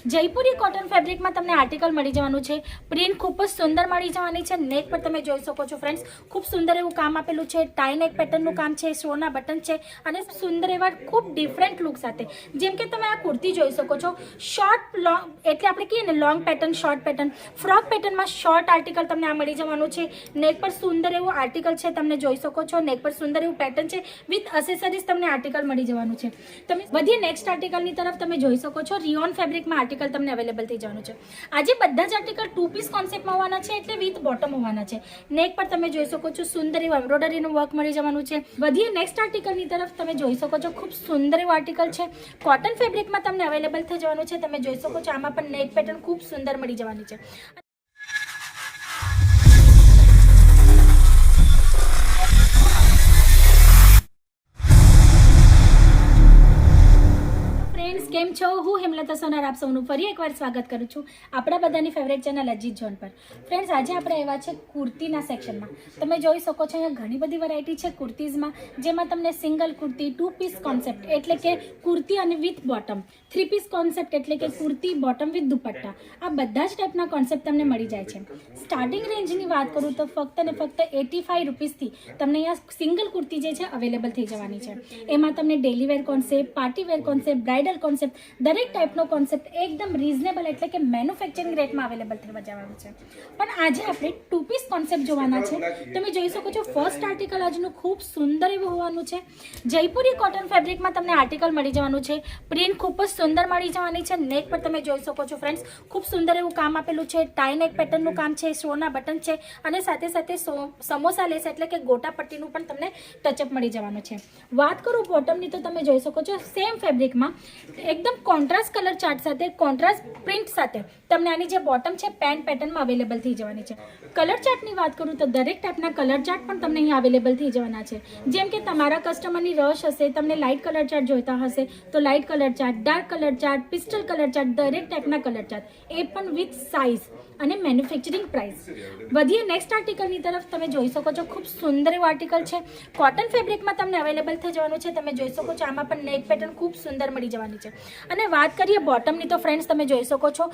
Jaipuri cotton ફેબ્રિકમાં તમને article મળી જવાનું છે। પ્રિન્ટ ખૂબ જ સુંદર મળી જવાની છે। નેક પર તમે જોઈ શકો છો ફ્રેન્ડ્સ, ખૂબ સુંદર એવું કામ આપેલું છે। ટાઈ નેક પેટર્નનું કામ છે, શોના બટન છે અને સુંદર એવા ખૂબ ડિફરન્ટ લુક સાથે। જેમ કે તમે આ કુર્તી જોઈ શકો છો, શોર્ટ લોંગ એટલે આપણે કહીએ ને long pattern, short pattern, frock પેટર્નમાં શોર્ટ આર્ટિકલ તમને આ મળી જવાનું છે। નેક પર સુંદર એવું આર્ટિકલ છે, તમને જોઈ શકો છો। નેક પર સુંદર એવું પેટર્ન છે, વિથ એસેસરીઝ તમને આર્ટિકલ મળી જવાનું છે। તમે વધીએ નેક્સ્ટ આર્ટિકલની તરફ તમે જોઈ શકો છો, રિયોન ફેબ્રિકમાં આર્ટિકલ તમને અવેલેબલ થઈ જવાનું છે। આજે બધા જ આર્ટિકલ 2 પીસ કોન્સેપ્ટમાં હોવાના છે, એટલે વિથ બોટમ હોવાના છે। નેક પર તમે જોઈ શકો છો સુંદર એવું એમ્બ્રોઇડરીનું વર્ક મળી જવાનું છે। વધીએ નેક્સ્ટ આર્ટિકલની તરફ તમે જોઈ શકો છો, ખૂબ સુંદર એવું આર્ટિકલ છે, કોટન ફેબ્રિકમાં તમને અવેલેબલ થઈ જવાનું છે। તમે જોઈ શકો છો આમાં પણ નેક પેટર્ન ખૂબ સુંદર મળી જવાની છે। કેમ છો? હું હેમલતા સોનાર આપ સૌનું ફરી એકવાર સ્વાગત કરું છું આપણા બધાની ફેવરેટ ચેનલ અજીત ઝોન પર। ફ્રેન્ડ્સ, આજે આપણે આવ્યા છે કુર્તીના સેક્શનમાં। તમે જોઈ શકો છો અહીંયા ઘણી બધી વેરાયટી છે કુર્તીઝમાં, જેમાં તમને સિંગલ કુર્તી, 2 પીસ કોન્સેપ્ટ એટલે કે કુર્તી અને વિથ બોટમ, 3 પીસ કોન્સેપ્ટ એટલે કે કુર્તી બોટમ વિથ દુપટ્ટા, આ બધા જ ટાઈપના કોન્સેપ્ટ તમને મળી જાય છે। સ્ટાર્ટિંગ રેન્જની વાત કરું તો ફક્ત ને ફક્ત 85 રૂપીસથી તમને અહીંયા સિંગલ કુર્તી જે છે અવેલેબલ થઈ જવાની છે। એમાં તમને daily wear concept, party wear concept, bridal concept, દરેક ટાઈપનો કોન્સેપ્ટ એકદમ રીઝનેબલ એટલે કે મેન્યુફેક્ચરિંગ રેટમાં અવેલેબલ થવા જવાનું છે। પણ આજે આપણે 2 પીસ કોન્સેપ્ટ જોવાના છે। તમે જોઈ શકો છો ફર્સ્ટ આર્ટિકલ આજનું ખૂબ સુંદર એવું હોવાનું છે। જયપુરી કોટન ફેબ્રિકમાં તમને આર્ટિકલ મળી જવાનું છે। પ્રિન્ટ ખૂબ જ સુંદર મળી જવાની છે। નેક પર તમે જોઈ શકો છો ફ્રેન્ડ્સ, ખૂબ સુંદર એવું કામ આપેલું છે। ટાઈ નેક પેટર્નનું કામ છે, શોના બટન છે અને સાથે સાથે સમોસા લેસ એટલે કે ગોટા પટ્ટીનું પણ તમને ટચઅપ મળી જવાનું છે। વાત કરું બોટમની તો તમે જોઈ શકો છો સેમ ફેબ્રિકમાં એકદમ કોન્ટ્રાસ્ટ કલર ચાર્ટ સાથે, કોન્ટ્રાસ્ટ પ્રિન્ટ સાથે તમને આની જે બોટમ છે પેન્ટ પેટર્નમાં અવેલેબલ થઈ જવાની છે। કલર ચાર્ટની વાત કરું તો દરેક ટાઈપના કલર ચાર્ટ પણ તમને અહીંયા અવેલેબલ થઈ જવાના છે। જેમ કે તમારા કસ્ટમરની રશ હશે, તમને લાઇટ કલર ચાર્ટ જોઈતા હશે તો light colour chart, dark colour chart, pistol colour chart, દરેક ટાઈપના કલર ચાર્ટ, એ પણ વિથ સાઇઝ અને મેન્યુફેક્ચરિંગ પ્રાઇસ। વધીએ નેક્સ્ટ આર્ટિકલની તરફ તમે જોઈ શકો છો, ખૂબ સુંદર એવું આર્ટિકલ છે, કોટન ફેબ્રિકમાં તમને અવેલેબલ થઈ જવાનું છે। તમે જોઈ શકો છો આમાં પણ નેક પેટર્ન ખૂબ સુંદર મળી જવાની છે। અને વાત કરીએ બોટમની તો ફ્રેન્ડ્સ તમે જોઈ શકો છો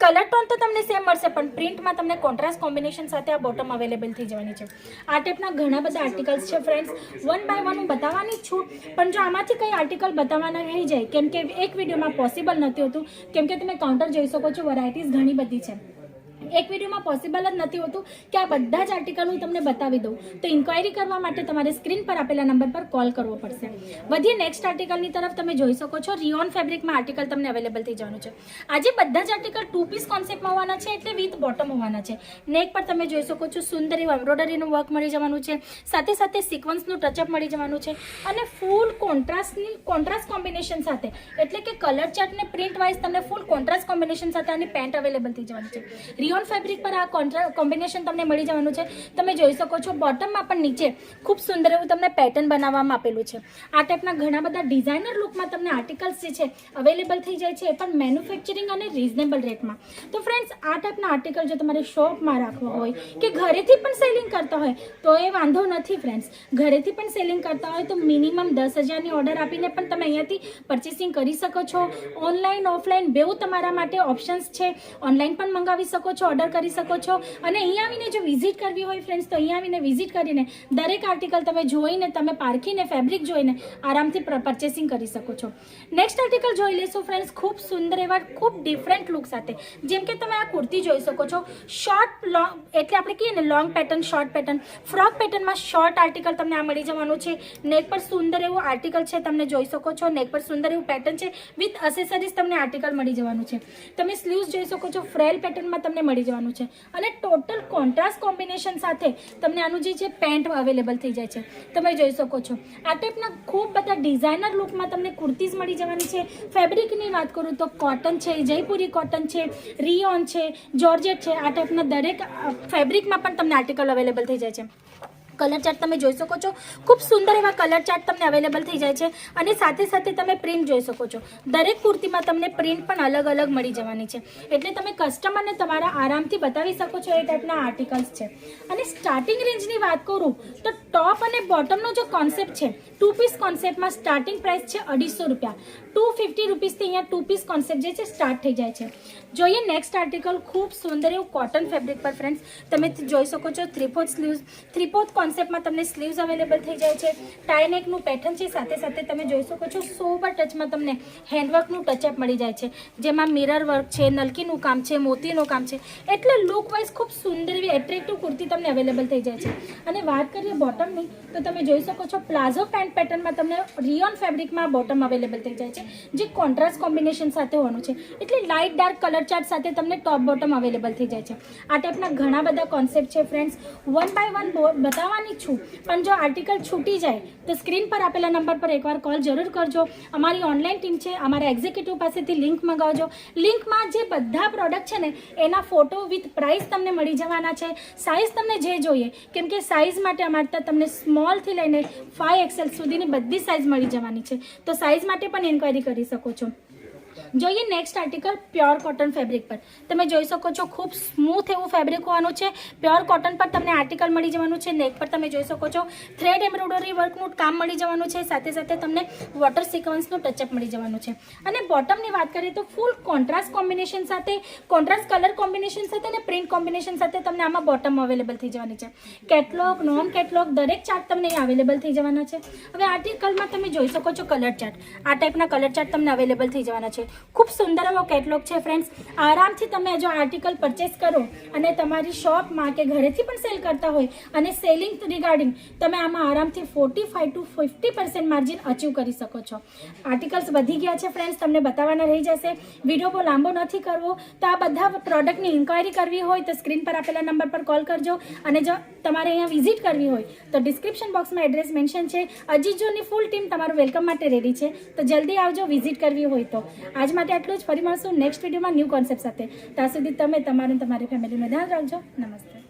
કલર ટોન તો તમને સેમ મળશે, પણ પ્રિન્ટમાં તમને કોન્ટ્રાસ્ટ કોમ્બિનેશન સાથે આ બોટમ અવેલેબલ થઈ જવાની છે। આ ટાઈપના ઘણા બધા આર્ટિકલ્સ છે ફ્રેન્ડ્સ, વન બાય વન હું બતાવવાની જ છું, પણ જો આમાંથી કંઈ આર્ટિકલ બતાવવાના રહી જાય, કેમ કે એક વિડીયોમાં પોસિબલ નથી હોતું, કેમ કે તમે કાઉન્ટર જોઈ શકો છો વેરાયટીઝ ઘણી બધી છે। એક વિડીયોમાં પોસિબલ જ નથી હોતું કે આ બધા જ આર્ટિકલ હું તમને બતાવી દઉં, તો ઇન્ક્વાયરી કરવા માટે તમારે સ્ક્રીન પર આપેલા નંબર પર કોલ કરવો પડશે। વધીએ નેક્સ્ટ આર્ટિકલની તરફ તમે જોઈ શકો છો, રિયોન ફેબ્રિકમાં આર્ટિકલ તમને અવેલેબલ થઈ જવાનું છે। આજે બધા જ આર્ટિકલ 2 પીસ કોન્સેપ્ટમાં હોવાના છે, એટલે વિથ બોટમ હોવાના છે। નેક પર તમે જોઈ શકો છો સુંદર એવું એમ્બ્રોઇડરીનું વર્ક મળી જવાનું છે, સાથે સાથે સિક્વન્સનું ટચઅપ મળી જવાનું છે અને ફૂલ કોન્ટ્રાસ્ટ કોમ્બિનેશન સાથે એટલે કે કલર ચાર્ટ ને પ્રિન્ટ વાઇઝ તમને ફૂલ કોન્ટ્રાસ્ટ કોમ્બિનેશન સાથે આની પેન્ટ અવેલેબલ થઈ જવાની છે। રિયોન ફેબ્રિક પર આ કોમ્બિનેશન તમને મળી જવાનું છે। તમે જોઈ શકો છો બોટમમાં પણ નીચે ખૂબ સુંદર એવું તમને પેટર્ન બનાવવામાં આપેલું છે। આ ટાઈપના ઘણા બધા ડિઝાઇનર લુકમાં તમને આર્ટિકલ્સ જે છે અવેલેબલ થઈ જાય છે, એ પણ મેન્યુફેક્ચરિંગ અને રીઝનેબલ રેટમાં। તો ફ્રેન્ડ્સ, આ ટાઈપના આર્ટિકલ જો તમારે શોપમાં રાખવા હોય કે ઘરેથી પણ સેલિંગ કરતા હોય તો એ વાંધો નથી ફ્રેન્ડ્સ। ઘરેથી પણ સેલિંગ કરતા હોય તો મિનિમમ 10,000ની ઓર્ડર આપીને પણ તમે અહીંયાથી પરચેસિંગ કરી શકો છો। ઓનલાઈન ઓફલાઈન બેઉ તમારા માટે ઓપ્શન્સ છે, ઓનલાઈન પણ મંગાવી શકો છો, ઓર્ડર કરી શકો છો, અને અહીંયા આવીને જો વિઝિટ કરવી હોય ફ્રેન્ડ્સ તો અહીંયા આવીને વિઝિટ કરીને દરેક આર્ટિકલ તમે જોઈને, તમે પારખીને, ફેબ્રિક જોઈને આરામથી પરચેસિંગ કરી શકો છો। નેક્સ્ટ આર્ટિકલ જોઈ લેશો ફ્રેન્ડ્સ, ખૂબ સુંદર એવા ખૂબ ડિફરન્ટ લુક સાથે। જેમ કે તમે આ કુર્તી જોઈ શકો છો, શોર્ટ લોંગ એટલે આપણે કહીએ ને long pattern, short pattern, frock પેટર્નમાં શોર્ટ આર્ટિકલ તમને આ મળી જવાનું છે। નેક પર સુંદર એવું આર્ટિકલ છે, તમને જોઈ શકો છો નેક પર સુંદર એવું પેટર્ન છે, વિથ એસેસરીઝ તમને આર્ટિકલ મળી જવાનું છે। તમે સ્લીવ્સ જોઈ શકો છો, ફ્રેલ પેટર્નમાં તમને મળી જવાનું છે અને ટોટલ કોન્ટ્રાસ્ટ કોમ્બિનેશન સાથે તમને આનું જે છે પેન્ટ અવેલેબલ થઈ જાય છે। તમે જોઈ શકો છો આ ટાઈપના ખૂબ બધા ડિઝાઇનર લુકમાં તમને કુર્તીઝ મળી જવાની છે। ફેબ્રિકની વાત કરું તો કોટન છે, જયપુરી કોટન છે, રિયોન છે, જોર્જેટ છે, આ ટાઈપના દરેક ફેબ્રિકમાં પણ તમને આર્ટિકલ અવેલેબલ થઈ જાય છે। કલર ચાર્ટ તમે જોઈ શકો છો, ખૂબ સુંદર એવા કલર ચાર્ટ તમને અવેલેબલ થઈ જાય છે અને સાથે સાથે તમે પ્રિન્ટ જોઈ શકો છો। દરેક કુર્તીમાં તમને પ્રિન્ટ પણ અલગ અલગ મળી જવાની છે, એટલે તમે કસ્ટમરને તમારા આરામથી બતાવી શકો છો એ ટાઈપના આર્ટિકલ્સ છે। અને સ્ટાર્ટિંગ રેન્જની વાત કરું તો ટોપ અને બોટમનો જો કોન્સેપ્ટ છે 2 પીસ કોન્સેપ્ટમાં સ્ટાર્ટિંગ પ્રાઇસ છે 250 રૂપિયા। 250 રૂપીસથી અહીંયા 2 પીસ કોન્સેપ્ટ જે છે સ્ટાર્ટ થઈ જાય છે. જોઈએ નેક્સ્ટ આર્ટિકલ, ખૂબ સુંદર એવું કોટન ફેબ્રિક પર ફ્રેન્ડ્સ તમે જોઈ શકો છો 3/4 સ્લીવ્સ, 3/4 કોન્સેપ્ટમાં તમને સ્લીવ્સ અવેલેબલ થઈ જાય છે. ટાઈ નેકનું પેટર્ન છે, સાથે સાથે તમે જોઈ શકો છો સોબર ટચમાં તમને હેન્ડવર્કનું ટચઅપ મળી જાય છે, જેમાં મિરર વર્ક છે, નલકીનું કામ છે, મોતીનું કામ છે. એટલે લુક વાઇઝ ખૂબ સુંદર એવી એટ્રેક્ટિવ કુર્તી તમને અવેલેબલ થઈ જાય છે. અને વાત કરીએ બોટમની તો તમે જોઈ શકો છો પ્લાઝો પેન્ટ પેટર્નમાં તમને રિયોન ફેબ્રિકમાં બોટમ અવેલેબલ થઈ જાય છે, જે કોન્ટ્રાસ્ટ કોમ્બિનેશન સાથે હોવાનું છે. એટલે લાઇટ ડાર્ક કલર ચાર્ટ સાથે તમને ટોપ બોટમ અવેલેબલ થઈ જાય છે. આ ટાઈપના ઘણા બધા કોન્સેપ્ટ છે ફ્રેન્ડ્સ, 1 બાય 1 બતાવવાની છું, પણ જો આર્ટિકલ છૂટી જાય તો સ્ક્રીન પર આપેલા નંબર પર એકવાર કોલ જરૂર કરજો. અમારી ઓનલાઈન ટીમ છે, અમારા એક્ઝિક્યુટિવ પાસેથી લિંક મંગાવજો. લિંકમાં જે બધા પ્રોડક્ટ છે ને એના ફોટો વિથ પ્રાઇસ તમને મળી જવાના છે. સાઇઝ તમને જે જોઈએ, કેમ કે સાઇઝ માટે અમારે ત્યાં તમને સ્મોલથી લઈને 5XL સુધીની બધી સાઇઝ મળી જવાની છે, તો સાઇઝ માટે પણ ઇન્ક્વાયરી કરી શકો છો. જોઈએ next article pure cotton fabric પર તમે જોઈ શકો છો ખૂબ સ્મૂથ એવું ફેબ્રિક હોવાનું છે. પ્યોર કોટન પર તમને આર્ટિકલ મળી જવાનું છે. નેક પર તમે જોઈ શકો છો થ્રેડ એમ્બ્રોઇડરી વર્કનું કામ મળી જવાનું છે, સાથે સાથે તમને વોટર સિક્વન્સનું ટચઅપ મળી જવાનું છે. અને બોટમની વાત કરીએ તો ફૂલ કોન્ટ્રાસ્ટ કોમ્બિનેશન સાથે, કોન્ટ્રાસ્ટ કલર કોમ્બિનેશન સાથે અને પ્રિન્ટ કોમ્બિનેશન સાથે તમને આમાં બોટમ અવેલેબલ થઈ જવાની છે. કેટલોગ, નોન કેટલોગ દરેક ચાર્ટ તમને અહીં અવેલેબલ થઈ જવાના છે. હવે આર્ટિકલમાં તમે જોઈ શકો છો કલર ચાર્ટ, આ ટાઈપના કલર ચાર્ટ તમને અવેલેબલ થઈ જવાના છે. ખૂબ સુંદર એવો કેટલોગ છે ફ્રેન્ડ્સ. આરામથી તમે જો આર્ટિકલ પરચેસ કરો અને તમારી શોપમાં કે ઘરેથી પણ સેલ કરતા હોય અને સેલિંગ રિગાર્ડિંગ તમે આમાં આરામથી 45 to 50% માર્જિન અચીવ કરી શકો છો. આર્ટિકલ્સ વધી ગયા છે ફ્રેન્ડ્સ, તમને બતાવવાના રહી જશે. વિડીયો બહુ લાંબો નથી કરવો, તો આ બધા પ્રોડક્ટની ઇન્ક્વાયરી કરવી હોય તો સ્ક્રીન પર આપેલા નંબર પર કોલ કરજો. અને જો તમારે અહીંયા વિઝિટ કરવી હોય તો ડિસ્ક્રિપ્શન બોક્સમાં એડ્રેસ મેન્શન છે. અજીજોની ફૂલ ટીમ તમારું વેલકમ માટે રેડી છે, તો જલ્દી આવજો વિઝિટ કરવી હોય તો. આજ માટે આટલું જ. ફરી મળશું નેક્સ્ટ વિડીયોમાં ન્યૂ કોન્સેપ્ટ સાથે. ત્યાં સુધી તમે તમારી ફેમિલીનું ધ્યાન રાખજો. નમસ્તે.